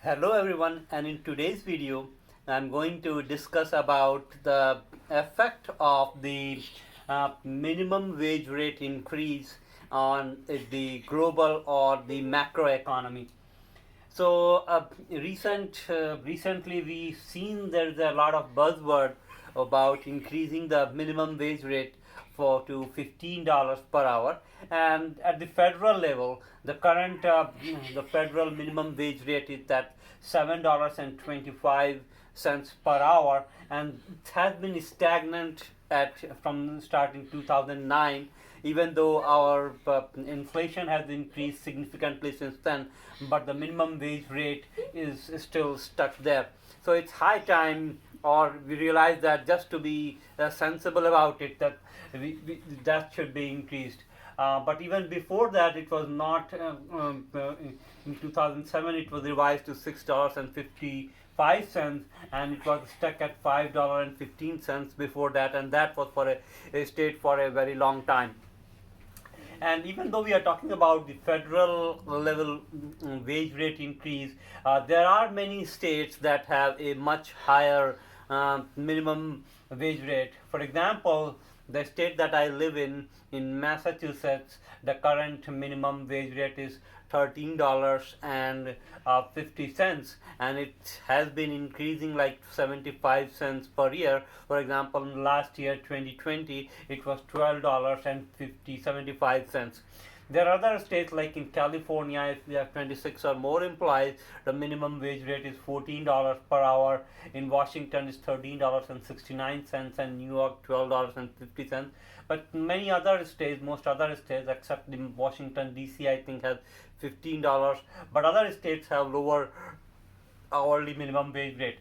Hello everyone, and in today's video I'm going to discuss about the effect of the minimum wage rate increase on the global or the macro economy. So recently we've seen there's a lot of buzzword about increasing the minimum wage rate for to $15 per hour, and at the federal level, the current the federal minimum wage rate is at $7.25 per hour, and it has been stagnant at from starting 2009, even though our inflation has increased significantly since then, but the minimum wage rate is still stuck there. So it's high time, or we realize that just to be sensible about it, that that should be increased. But even before that, it was not. In 2007, it was revised to $6.55, and it was stuck at $5.15 before that, and that was for a state for a very long time. And even though we are talking about the federal level wage rate increase, there are many states that have a much higher minimum wage rate. For example, the state that I live in Massachusetts, the current minimum wage rate is $13.50, and it has been increasing like 75 cents per year. For example, last year 2020, it was $12.75. There are other states like in California, if we have 26 or more employees, the minimum wage rate is $14 per hour. In Washington, it's $13.69, and New York $12.50. But many other states, most other states except in Washington D.C., I think has $15. But other states have lower hourly minimum wage rate.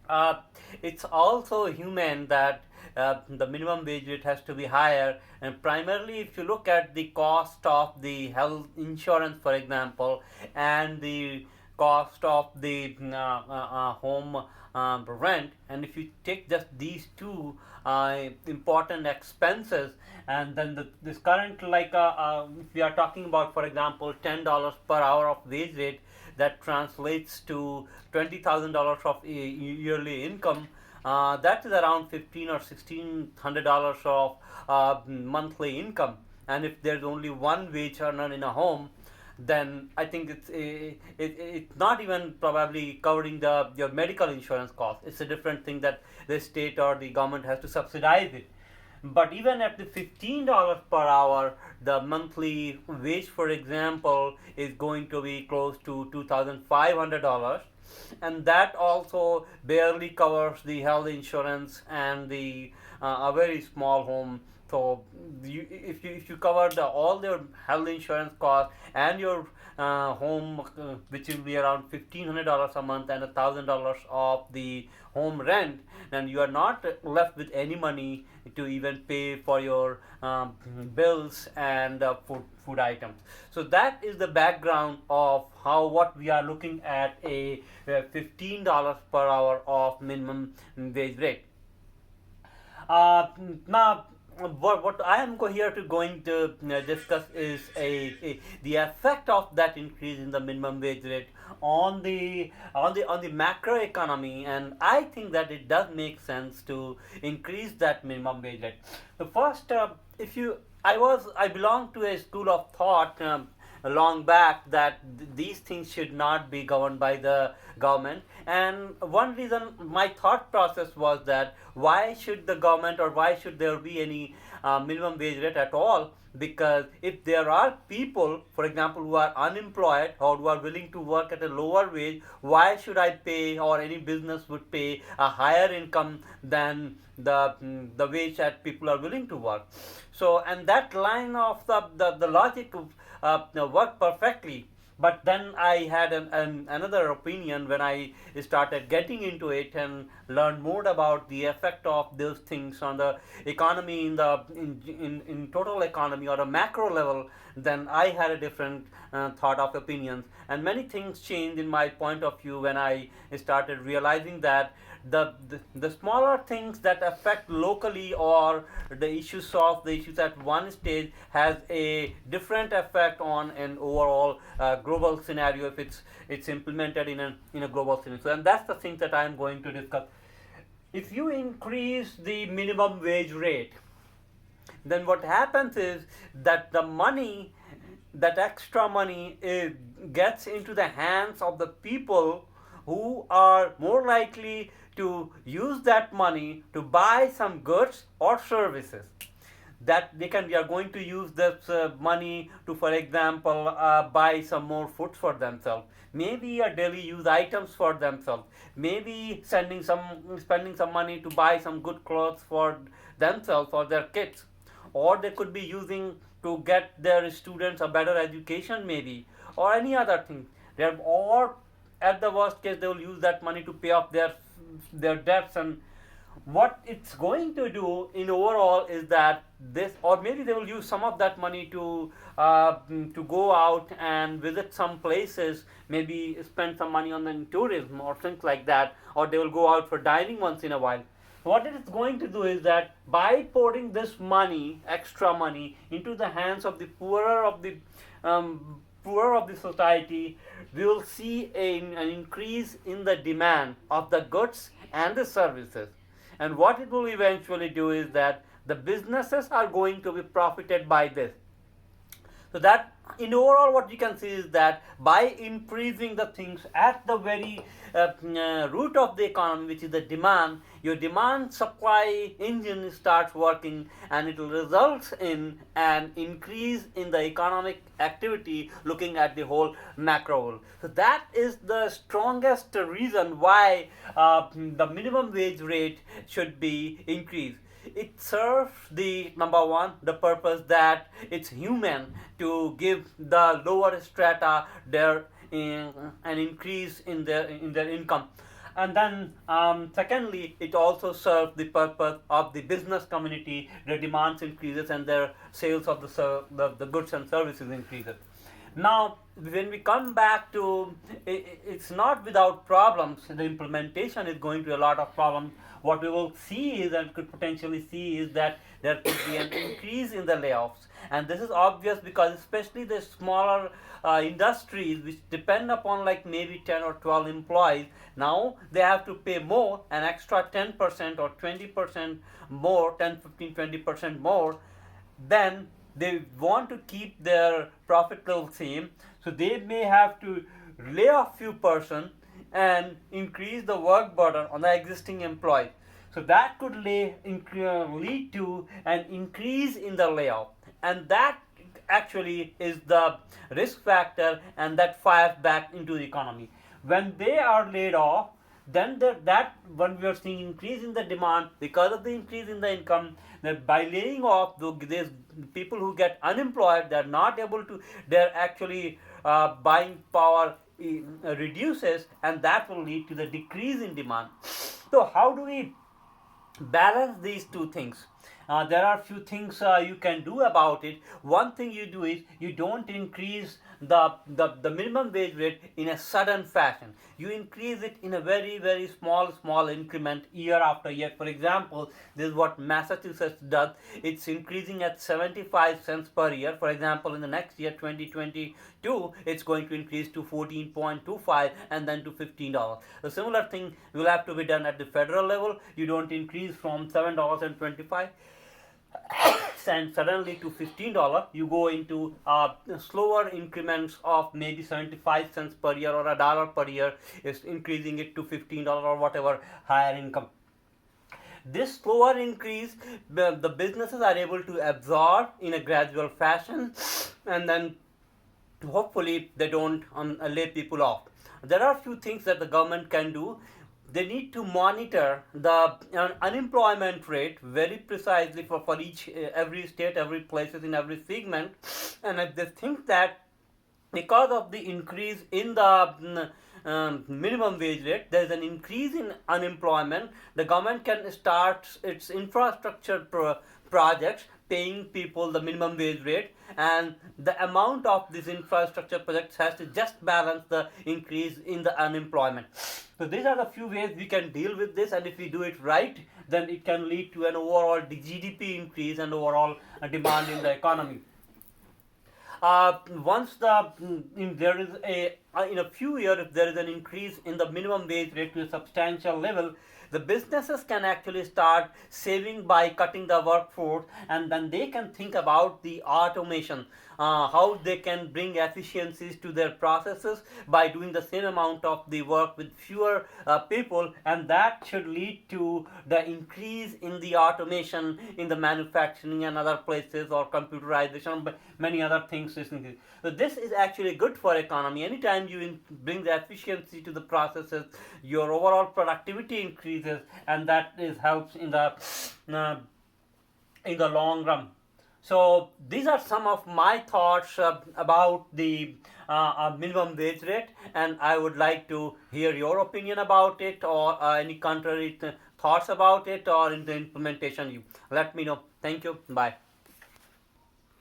uh, it's also human that the minimum wage rate has to be higher, and primarily if you look at the cost of the health insurance, for example, and the cost of the home rent, and if you take just these two important expenses, and then this current, like if we are talking about, for example, $10 per hour of wage rate, that translates to $20,000 of yearly income. That is around 15 or $1,600 of monthly income. And if there's only one wage earner in a home, then I think it's not even probably covering your medical insurance cost. It's a different thing that the state or the government has to subsidize it. But even at the $15 per hour, the monthly wage, for example, is going to be close to $2,500, and that also barely covers the health insurance and the a very small home. So if you cover all your health insurance costs and your home, which will be around $1,500 a month, and $1,000 of the home rent, then you are not left with any money to even pay for your bills and food items. So that is the background of what we are looking at, a $15 per hour of minimum wage rate. Now, what I am here to going to discuss is the effect of that increase in the minimum wage rate on the macro economy, and I think that it does make sense to increase that minimum wage rate. The first, if you I belong to a school of thought long back that these things should not be governed by the government, and one reason my thought process was that why should the government, or why should there be any minimum wage rate at all? Because if there are people, for example, who are unemployed or who are willing to work at a lower wage, why should I pay, or any business would pay a higher income than the wage that people are willing to work? So, and that line of the logic worked perfectly. But then I had another opinion when I started getting into it and learned more about the effect of those things on the economy, in total economy or a macro level. then I had a different thought of opinions, and many things changed in my point of view when I started realizing that the smaller things that affect locally, or the issues at one stage, has a different effect on an overall global scenario if it's implemented in a global scenario. So, and that's the thing that I'm going to discuss. If you increase the minimum wage rate, then what happens is that the money, that extra money, gets into the hands of the people who are more likely to use that money to buy some goods or services that they are going to use this money to, for example, buy some more food for themselves, maybe a daily use items for themselves, maybe spending some money to buy some good clothes for themselves or their kids, or they could be using to get their students a better education, maybe, or any other thing. Or at the worst case, they will use that money to pay off their debts. And what it's going to do in overall is that this, or maybe they will use some of that money to go out and visit some places, maybe spend some money on the tourism or things like that, or they will go out for dining once in a while. What it is going to do is that by pouring this money, extra money, into the hands of the poorer of the society, we will see an increase in the demand of the goods and the services. And what it will eventually do is that the businesses are going to be profited by this. So that in overall what you can see is that by increasing the things at the very root of the economy, which is the demand, your demand supply engine starts working, and it will result in an increase in the economic activity looking at the whole macro world. So that is the strongest reason why the minimum wage rate should be increased. It serves the number one, the purpose that it's human to give the lower strata an increase in their income. And then secondly, it also serves the purpose of the business community. Their demands increases and their sales of the goods and services increases. Now, when we come back to it's not without problems. The implementation is going to a lot of problems. What we will see is, and could potentially see, is that there could be an increase in the layoffs, and this is obvious because especially the smaller industries which depend upon like maybe 10 or 12 employees, now they have to pay more, an extra 10% or 20% more, 10, 15, 20% more. Then they want to keep their profit level same, so they may have to lay off few person and increase the work burden on the existing employees. So that could lead to an increase in the layoff, and that actually is the risk factor, and that fires back into the economy. When they are laid off, then that when we are seeing increase in the demand because of the increase in the income, that by laying off these people who get unemployed, they are not able to, they're actually buying power reduces, and that will lead to the decrease in demand. So how do we balance these two things? There are few things you can do about it. One thing you do is you don't increase the minimum wage rate in a sudden fashion. You increase it in a very, very small increment year after year. For example, this is what Massachusetts does. It's increasing at 75 cents per year. For example, in the next year, 2022, it's going to increase to 14.25 and then to $15. A similar thing will have to be done at the federal level. You don't increase from $7.25 and suddenly to $15. You go into slower increments of maybe 75 cents per year or $1 per year, is increasing it to $15 or whatever higher income. This slower increase, the businesses are able to absorb in a gradual fashion, and then hopefully they don't lay people off. There are a few things that the government can do. They need to monitor the unemployment rate very precisely for each every state, every places, in every segment. And if they think that because of the increase in the minimum wage rate, there is an increase in unemployment, the government can start its infrastructure projects paying people the minimum wage rate, and the amount of these infrastructure projects has to just balance the increase in the unemployment. So these are the few ways we can deal with this, and if we do it right, then it can lead to an overall GDP increase and overall demand in the economy. Once there is a in a few years, if there is an increase in the minimum wage rate to a substantial level, the businesses can actually start saving by cutting the workforce, and then they can think about the automation, how they can bring efficiencies to their processes by doing the same amount of the work with fewer people, and that should lead to the increase in the automation in the manufacturing and other places, or computerization, but many other things. So this is actually good for economy. Anytime you bring the efficiency to the processes, your overall productivity increases, and that is helps in the long run. So these are some of my thoughts about the minimum wage rate, and I would like to hear your opinion about it, or any contrary thoughts about it, or in the implementation. You let me know. Thank you. Bye.